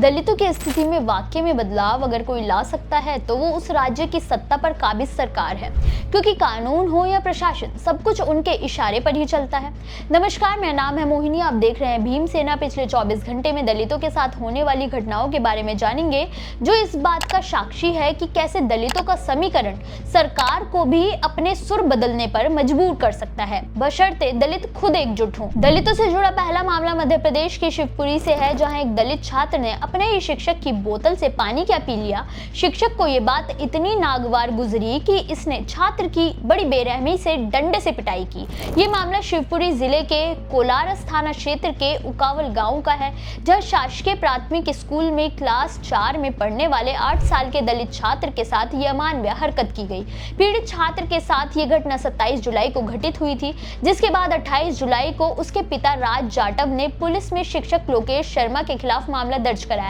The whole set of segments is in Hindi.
दलितों की स्थिति में वाकई में बदलाव अगर कोई ला सकता है तो वो उस राज्य की सत्ता पर काबिज सरकार है, क्योंकि कानून हो या प्रशासन सब कुछ उनके इशारे पर ही चलता है। नमस्कार, मेरा नाम है मोहिनी। आप देख रहे हैं भीमसेना। पिछले 24 घंटे में दलितों के साथ होने वाली घटनाओं के बारे में जानेंगे, जो इस बात का साक्षी है कि कैसे दलितों का समीकरण सरकार को भी अपने सुर बदलने पर मजबूर कर सकता है, बशर्ते दलित खुद एकजुट हों। दलितों से जुड़ा पहला मामला मध्य प्रदेश के शिवपुरी से है, जहां एक दलित छात्र ने अपने ही शिक्षक की बोतल से पानी क्या पी लिया। शिक्षक को ये बात इतनी नागवार गुजरी कि इसने छात्र की बड़ी बेरहमी से डंडे से पिटाई की। ये मामला शिवपुरी जिले के कोलारस थाना क्षेत्र के उकावल गांव का है, जहां शासकीय प्राथमिक स्कूल में क्लास 4 में पढ़ने वाले 8 साल के दलित छात्र के साथ ये अमानवीय हरकत की गई। पीड़ित छात्र के साथ ये घटना 27 जुलाई को घटित हुई थी, जिसके बाद 28 जुलाई को उसके पिता राज जाटव ने पुलिस में शिक्षक लोकेश शर्मा के खिलाफ मामला दर्ज कराया।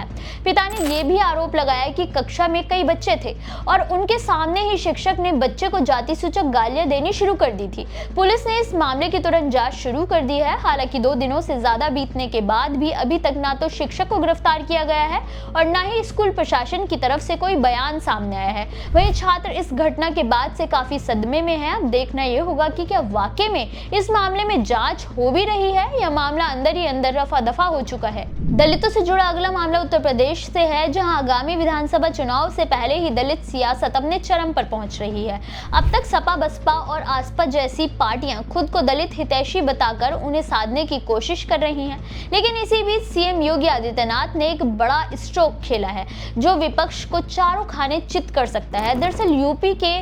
पिता ने यह भी आरोप लगाया कि कक्षा में कई बच्चे थे और उनके सामने ही शिक्षक ने बच्चे को जाति सूचक गालियां देनी शुरू कर दी थी। पुलिस ने इस मामले की तुरंत जांच शुरू कर दी है। हालांकि 2 दिनों से ज्यादा बीतने के बाद भी अभी तक ना तो शिक्षक को गिरफ्तार किया गया है और ना ही स्कूल प्रशासन की तरफ से कोई बयान सामने आया है। वहीं छात्र इस घटना के बाद से काफी सदमे में है। अब देखना यह होगा कि क्या वाकई में इस मामले में जांच हो भी रही है या मामला अंदर ही अंदर रफा दफा हो चुका है। दलितों से जुड़ा अगला मामला उत्तर प्रदेश से है, जहां आगामी विधानसभा चुनाव से पहले ही दलित सियासत अपने चरम पर पहुंच रही है। अब तक सपा, बसपा और आसपा जैसी पार्टियां खुद को दलित हितैषी बताकर उन्हें साधने की कोशिश कर रही हैं, लेकिन इसी बीच सीएम योगी आदित्यनाथ ने एक बड़ा स्ट्रोक खेला है, जो विपक्ष को चारों खाने चित कर सकता है। दरअसल यूपी के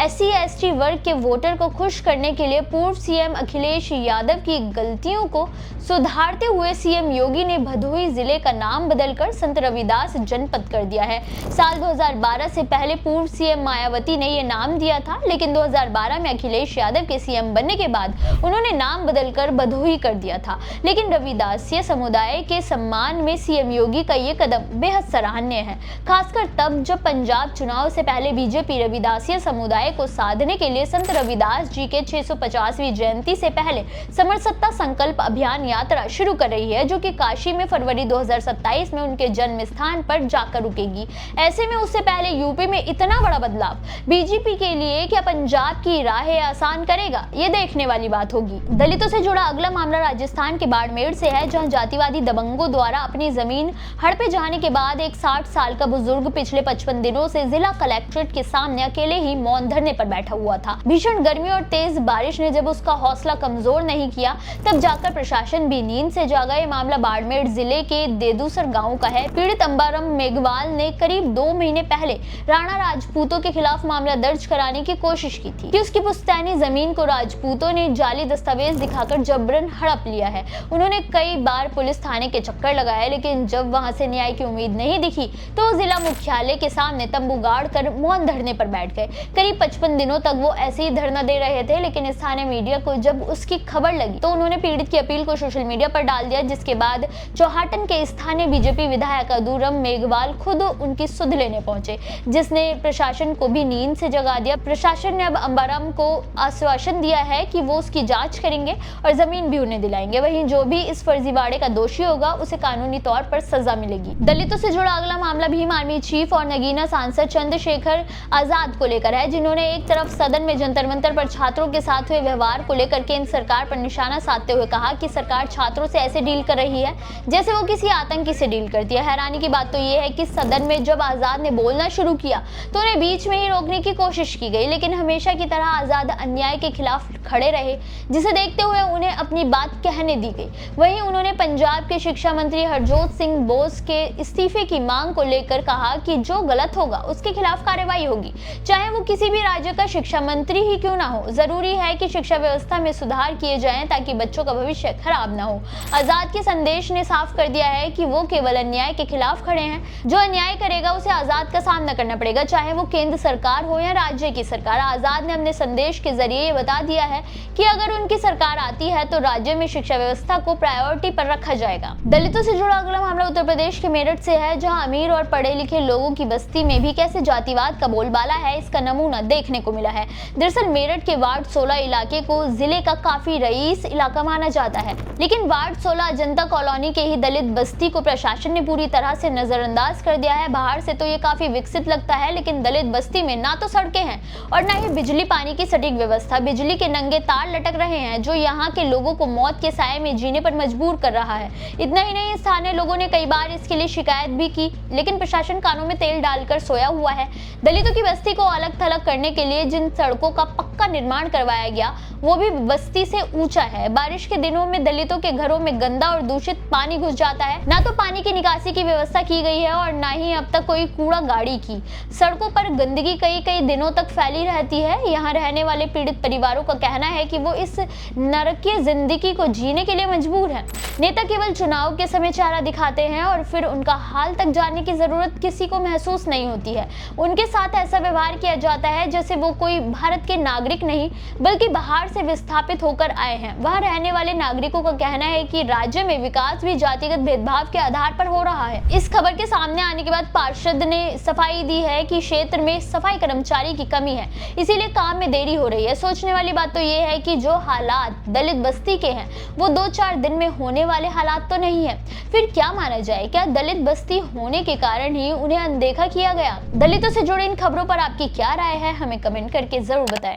SC/ST वर्ग के वोटर को खुश करने के लिए पूर्व सीएम अखिलेश यादव की गलतियों को सुधारते हुए सीएम योगी ने भदोही जिले का नाम बदलकर संत रविदास जनपद कर दिया है। साल 2012 से पहले पूर्व सीएम मायावती ने यह नाम दिया था, लेकिन 2012 में अखिलेश यादव के सीएम बनने के बाद उन्होंने नाम बदलकर भदोही कर दिया था। लेकिन रविदासीय समुदाय के सम्मान में सीएम योगी का ये कदम बेहद सराहनीय है, खासकर तब जब पंजाब चुनाव से पहले बीजेपी रविदासीय समुदाय को साधने के लिए संत रविदास जी के 650वीं जयंती से पहले समर सत्ता संकल्प अभियान यात्रा शुरू कर रही है, जो कि काशी में फरवरी 2027 में उनके जन्म स्थान पर जाकर रुकेगी। ऐसे में उससे पहले यूपी में इतना बड़ा बदलाव बीजेपी के लिए क्या पंजाब की राहें आसान करेगा, ये देखने वाली बात होगी। दलितों से जुड़ा अगला मामला राजस्थान के बाड़मेर से है, जहां जातिवादी दबंगों द्वारा अपनी जमीन हड़पे जाने के बाद एक 60 साल का बुजुर्ग पिछले 55 दिनों से जिला कलेक्ट्रेट के सामने अकेले ही मौन धरने पर बैठा हुआ था। भीषण गर्मी और तेज बारिश ने जब उसका हौसला कमजोर नहीं किया, तब जाकर प्रशासन भी नींद से जागा। ये मामला बाड़मेर जिले के देदूसर गांव का है। पीड़ित अंबाराम मेघवाल ने करीब 2 महीने पहले राणा राजपूतों के खिलाफ मामला दर्ज कराने की कोशिश की थी कि उसकी पुश्तैनी जमीन को राजपूतों ने जाली दस्तावेज दिखाकर जबरन हड़प लिया है। उन्होंने कई बार पुलिस थाने के चक्कर लगाए, लेकिन जब वहां से न्याय की उम्मीद नहीं दिखी तो जिला मुख्यालय के सामने तंबू गाड़ कर मौन धरने पर बैठ गए। करीब 55 दिनों तक वो ऐसे ही धरना दे रहे थे, लेकिन स्थानीय मीडिया को जब उसकी खबर लगी तो उन्होंने पीड़ित की अपील को सोशल मीडिया पर डाल दिया, जिसके बाद चौहाटन के स्थानीय बीजेपी विधायक अदूरम मेघवाल खुद उनकी सुध लेने पहुंचे, जिसने प्रशासन को भी नींद से जगा दिया। प्रशासन ने अब अंबाराम को आश्वासन दिया है कि वो उसकी जांच करेंगे और जमीन भी उन्हें दिलाएंगे। वहीं जो भी इस फर्जीवाड़े का दोषी होगा उसे कानूनी तौर पर सजा मिलेगी। दलितों से जुड़ा अगला मामला भीम आर्मी चीफ और नगीना सांसद चंद्रशेखर आजाद को लेकर है, जिन्होंने एक तरफ सदन में जंतर मंतर पर छात्रों के साथ हुए व्यवहार को लेकर केंद्र सरकार पर निशाना साधते हुए कहा कि सरकार छात्रों से ऐसे डील कर रही है जैसे वो किसी आतंकी से डील करती है। हैरानी की बात तो ये है कि सदन में जब आजाद ने बोलना शुरू किया तो उन्हें बीच में ही रोकने की कोशिश की गई, लेकिन हमेशा की तरह आजाद अन्याय के खिलाफ खड़े रहे, जिसे देखते हुए उन्हें अपनी बात कहने दी गई। वहीं उन्होंने पंजाब के शिक्षा मंत्री हरजोत सिंह बोस के इस्तीफे की मांग को लेकर कहा कि जो गलत होगा उसके खिलाफ कार्रवाई होगी, चाहे वो किसी भी राज्य का शिक्षा मंत्री ही क्यों ना हो। जरूरी है कि शिक्षा व्यवस्था में सुधार किए जाएं ताकि बच्चों का भविष्य खराब ना हो। आजाद के संदेश ने साफ कर दिया है कि वो केवल अन्याय के खिलाफ खड़े हैं। जो अन्याय करेगा उसे आजाद का सामना करना पड़ेगा, चाहे वो केंद्र सरकार हो या राज्य की सरकार। आजाद ने अपने संदेश के जरिए ये बता दिया है कि अगर उनकी सरकार आती है तो राज्य में शिक्षा व्यवस्था को प्रायोरिटी पर रखा जाएगा। दलितों से जुड़ा अगला मामला उत्तर प्रदेश के मेरठ से है, जहां अमीर और पढ़े लिखे लोगों की बस्ती में भी कैसे जातिवाद का बोलबाला है, इसका नमूना देखने को मिला है। दरअसल मेरठ के वार्ड 16 इलाके को जिले का काफी रईस इलाका माना जाता है, लेकिन वार्ड 16 अजंता कॉलोनी के ही दलित बस्ती को प्रशासन ने पूरी तरह से नजरअंदाज कर दिया है। बाहर से तो ये काफी विकसित लगता है, लेकिन दलित बस्ती में ना तो सड़कें हैं और ना ही बिजली पानी की सटीक व्यवस्था। बिजली के नंगे तार लटक रहे हैं जो यहाँ के लोगों को मौत के साए में जीने पर मजबूर कर रहा है। इतना ही नहीं, स्थानीय लोगों ने कई बार इसके लिए शिकायत भी की, लेकिन प्रशासन कानों में तेल डालकर सोया हुआ है। दलितों की बस्ती को अलग थलग करने के लिए जिन सड़कों का पक्का निर्माण करवाया गया वो भी बस्ती से ऊंचा है। बारिश के दिनों में दलितों के घरों में गंदा और दूषित पानी घुस जाता है। ना तो पानी की निकासी की व्यवस्था की गई है और ना ही अब तक कोई कूड़ा गाड़ी की। सड़कों पर गंदगी कई कई दिनों तक फैली रहती है। यहाँ रहने वाले पीड़ित परिवारों का कहना है कि वो इस नरकीय जिंदगी को जीने के लिए मजबूर है। नेता केवल चुनाव के समय चेहरा दिखाते हैं और फिर उनका हाल तक जानने की जरूरत किसी को महसूस नहीं होती है। उनके साथ ऐसा व्यवहार किया जाता है जैसे वो कोई भारत के नागरिक नहीं बल्कि बाहर से विस्थापित होकर आए हैं। वहां रहने वाले नागरिकों का कहना है कि राज्य में विकास भी जातिगत भेदभाव के आधार पर हो रहा है। इस खबर के सामने आने के बाद पार्षद ने सफाई दी है कि क्षेत्र में सफाई कर्मचारी की कमी है, इसीलिए काम में देरी हो रही है। सोचने वाली बात तो ये है कि जो हालात दलित बस्ती के हैं वो 2-4 दिन में होने वाले हालात तो नहीं है। फिर क्या माना जाए? क्या दलित बस्ती होने के कारण ही उन्हें अनदेखा किया गया? दलितों से जुड़ी इन खबरों पर आपकी क्या राय है? हमें कमेंट करके जरूर बताएं।